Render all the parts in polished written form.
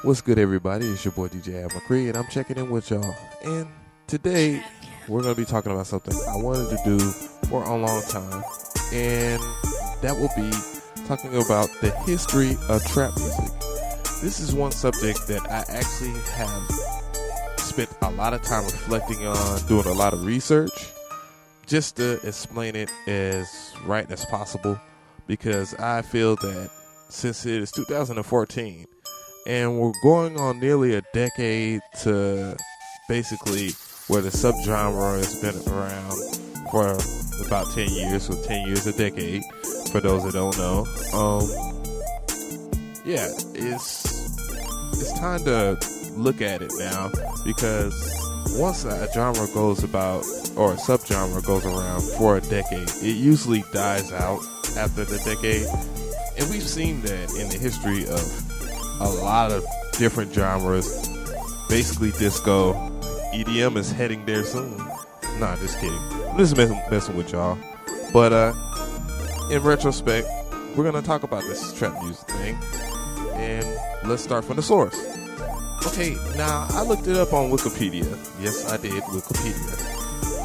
What's good, everybody? It's your boy DJ Ave Mcree, and I'm checking in with y'all. And today, we're going to be talking about something I wanted to do for a long time, and that will be talking about the history of trap music. This is one subject that I actually have spent a lot of time reflecting on, doing a lot of research, just to explain it as right as possible, because I feel that since it is 2014, and we're going on nearly a decade to basically where the subgenre has been around for about 10 years, so 10 years a decade, for those that don't know. It's time to look at it now, because once a genre goes about, or a subgenre goes around for a decade, it usually dies out after the decade. And we've seen that in the history of a lot of different genres. Basically disco, EDM is heading there soon. Nah, just kidding. I'm just messing with y'all. But in retrospect, we're going to talk about this trap music thing. And let's start from the source. Okay, now I looked it up on Wikipedia. Yes, I did, Wikipedia.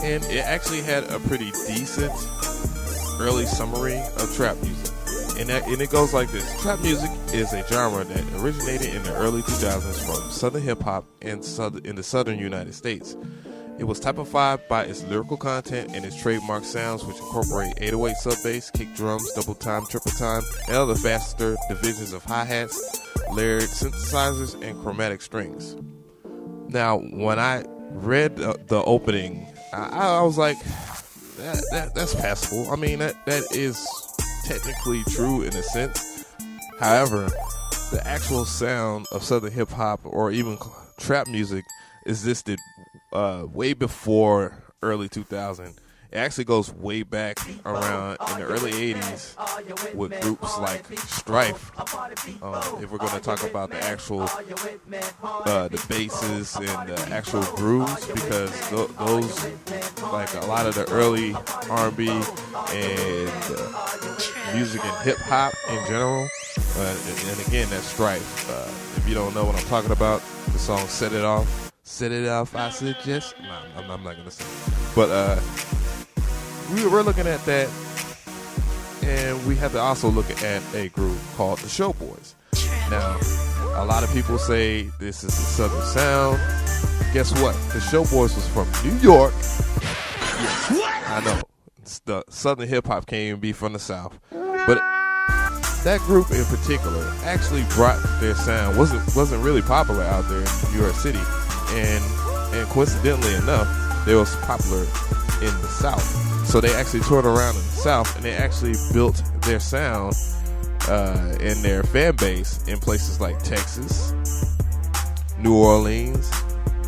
And it actually had a pretty decent early summary of trap music. And it goes like this. Trap music is a genre that originated in the early 2000s from Southern hip-hop in the Southern United States. It was typified by its lyrical content and its trademark sounds, which incorporate 808 sub-bass, kick drums, double time, triple time, and other faster divisions of hi-hats, layered synthesizers, and chromatic strings. Now, when I read the opening, I was like, that's passable. I mean, that is technically true in a sense. However, the actual sound of Southern hip hop or even trap music existed way before early 2000. It actually goes way back around in the early 80s with groups like Strife. If we're going to talk about the actual the basses and the actual grooves, because those, like a lot of the early R&B and music and hip hop in general, and again, that's Strife. If you don't know what I'm talking about, the song "Set It Off," I suggest. I'm not gonna sing, but we're looking at that, and we have to also look at a group called the Showboys. Now, a lot of people say this is the Southern sound. Guess what? The Showboys was from New York. Yes, I know. The Southern hip hop can't even be from the South, but that group in particular actually brought their sound. wasn't really popular out there in New York City, and coincidentally enough, they was popular in the South. So they actually toured around in the South, and they actually built their sound and their fan base in places like Texas, New Orleans,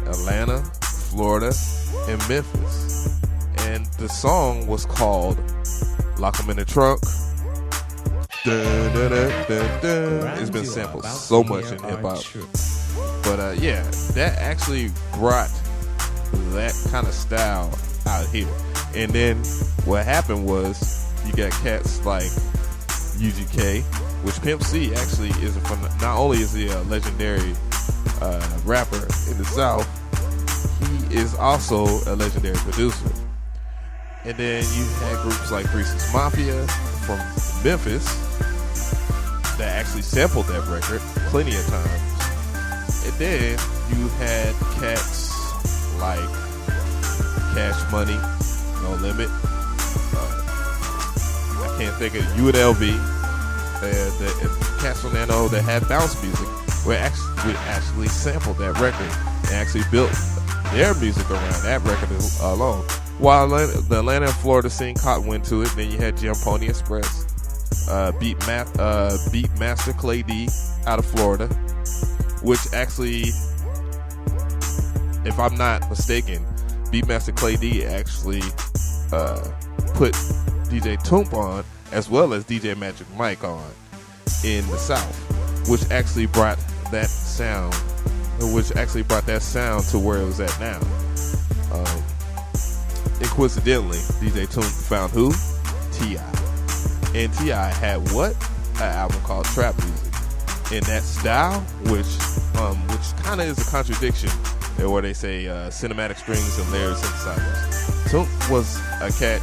Atlanta, Florida, and Memphis. And the song was called "Lock 'Em in the Trunk." Dun, dun, dun, dun, dun. It's been sampled so much in hip hop. But that actually brought that kind of style out here. And then what happened was you got cats like UGK, which Pimp C actually is from. Not only is he a legendary rapper in the South, he is also a legendary producer. And then you had groups like 3 6 Mafia from Memphis that actually sampled that record plenty of times. And then you had cats like Cash Money, No Limit. I can't think of UNLV. The cats from Nano that had bounce music would actually sampled that record and actually built their music around that record alone. While the Atlanta and Florida scene caught wind to it, then you had Jim Pony Express, Beatmaster Clay D out of Florida, which actually, if I'm not mistaken, Beatmaster Clay D actually put DJ Toomp on, as well as DJ Magik Mike on in the South, which actually brought that sound to where it was at now. And coincidentally, DJ Toomp found who? T.I. And T.I. had what? An album called Trap Music. in that style, which kind of is a contradiction, where they say cinematic strings and layered synthesizers. Toomp was a cat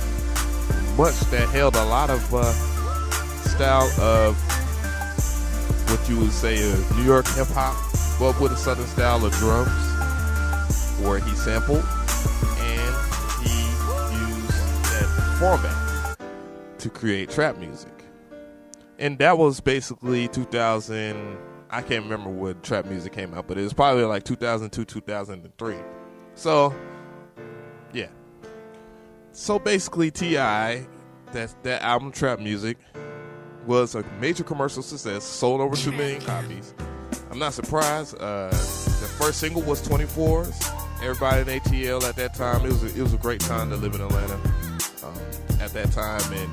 much that held a lot of style of what you would say New York hip hop, but with a southern style of drums, where he sampled and he used that format to create trap music. And that was basically 2000. I can't remember when trap music came out, but it was probably like 2002, 2003. So, yeah. So basically, T.I., that album, Trap Music, was a major commercial success, sold over 2 million copies. I'm not surprised. The first single was 24s. Everybody in ATL at that time, it was a great time to live in Atlanta at that time, and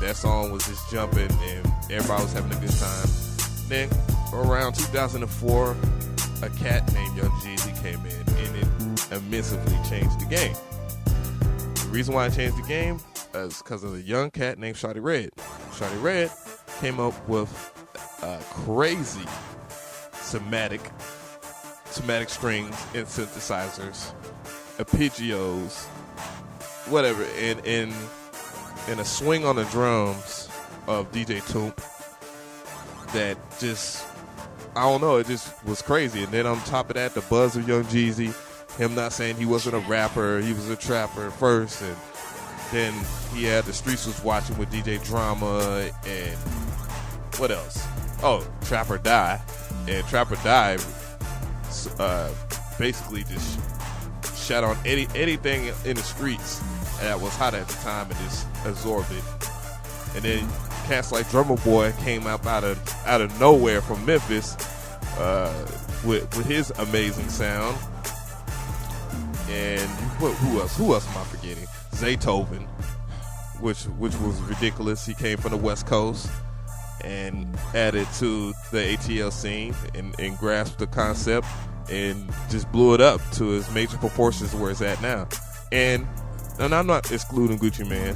that song was just jumping, and everybody was having a good time. Then around 2004, a cat named Young Jeezy came in, and it immensely changed the game. The reason why it changed the game is because of a young cat named Shawtey Redd. Shawtey Redd came up with crazy somatic strings and synthesizers, arpeggios, whatever, and a swing on the drums of DJ Toomp that just, I don't know, it just was crazy. And then on top of that, the buzz of Young Jeezy, him not saying he wasn't a rapper, he was a trapper first, and then he had The Streets Was Watching with DJ Drama, and what else? Oh, Trap or Die. And Trap or Die basically just shot on anything in the streets that was hot at the time and just absorbed it. And then cats like Drummer Boy came up out of nowhere from Memphis with his amazing sound. And who else am I forgetting? Zaytoven, which was ridiculous. He came from the West Coast and added to the ATL scene and grasped the concept and just blew it up to its major proportions where it's at now. And I'm not excluding Gucci Mane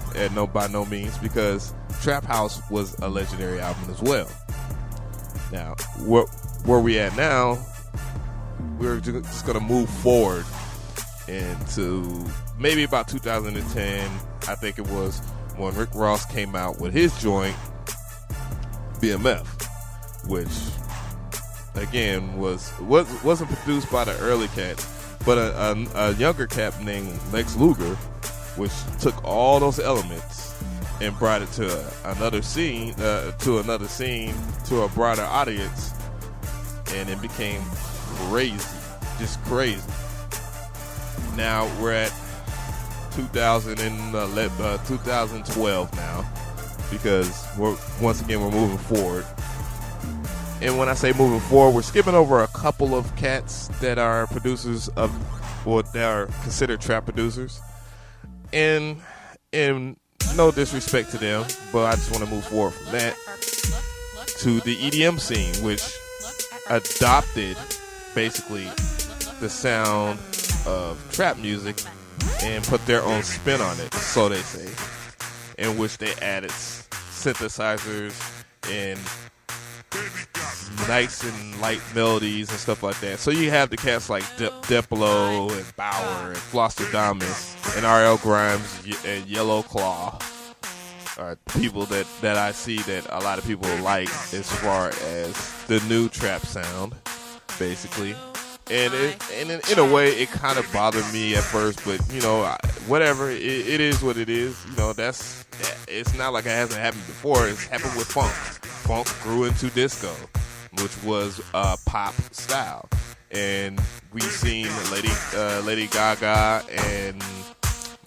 by no means, because Trap House was a legendary album as well. Now, where we at now, we're just going to move forward into maybe about 2010, I think it was, when Rick Ross came out with his joint, BMF, which again wasn't produced by the early cats, but a younger cat named Lex Luger, which took all those elements and brought it to another scene, to a broader audience, and it became crazy, just crazy. Now we're at 2012 now, because we're moving forward. And when I say moving forward, we're skipping over a couple of cats that are producers of, or that are considered trap producers. And no disrespect to them, but I just want to move forward from that to the EDM scene, which adopted basically the sound of trap music and put their own spin on it, so they say, in which they added synthesizers and nice and light melodies and stuff like that. So you have the cats like Diplo and Baaur and Flosstradamus and RL Grimes and Yellow Claw are people that I see that a lot of people like as far as the new trap sound, basically. And in a way, it kind of bothered me at first, but whatever. It is what it is. It's not like it hasn't happened before. It's happened with funk. Funk grew into disco, which was pop style, and we've seen Lady Gaga and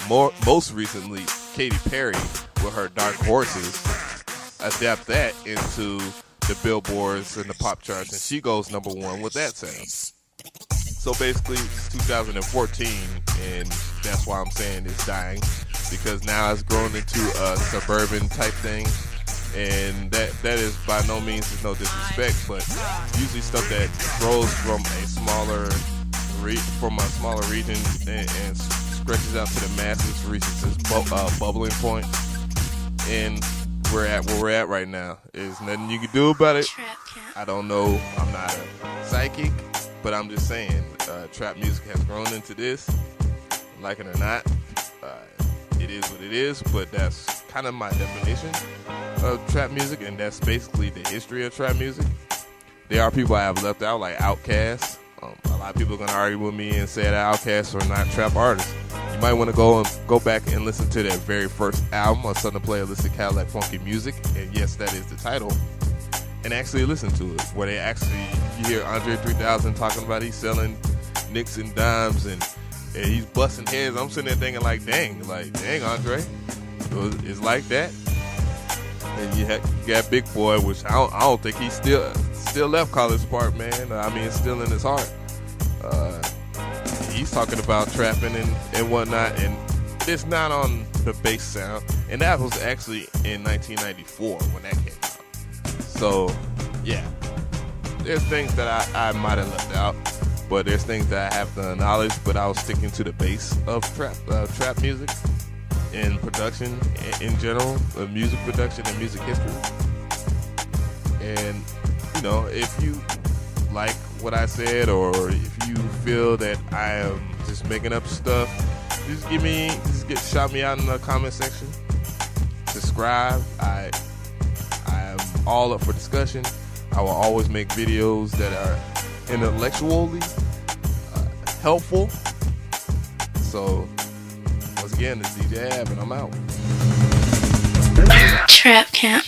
most recently Katy Perry with her Dark Horses adapt that into the billboards and the pop charts, and she goes #1 with that sound. So basically, it's 2014, and that's why I'm saying it's dying, because now it's grown into a suburban type thing, and that is by no means is no disrespect, but usually stuff that grows from a smaller region and stretches out to the masses, reaches its bubbling point. And we're at where we're at right now. There's nothing you can do about it. I don't know. I'm not a psychic, but I'm just saying, trap music has grown into this. Like it or not, it is what it is. But that's kind of my definition of trap music, and that's basically the history of trap music. There are people I have left out, like Outkast. A lot of people are gonna argue with me and say that Outkast are not trap artists. You might want to go back and listen to their very first album, A Southern Playalistic Cadillac Funky Music, and yes, that is the title, and actually listen to it, where you hear Andre 3000 talking about he's selling nicks and dimes, and he's busting heads. I'm sitting there thinking dang, Andre, it's like that. And you got Big Boy, which I don't think he's still left College Park, man. I mean, it's still in his heart. He's talking about trapping and whatnot, and it's not on the bass sound. And that was actually in 1994 when that came out. So, yeah, there's things that I might have left out, but there's things that I have to acknowledge. But I was sticking to the base of trap music and production in general, music production and music history. And if you like what I said, or if you feel that I am just making up stuff, shout me out in the comment section. Subscribe. I am all up for discussion. I will always make videos that are intellectually helpful. So once again, it's DJ Ab, and I'm out. Trap Camp.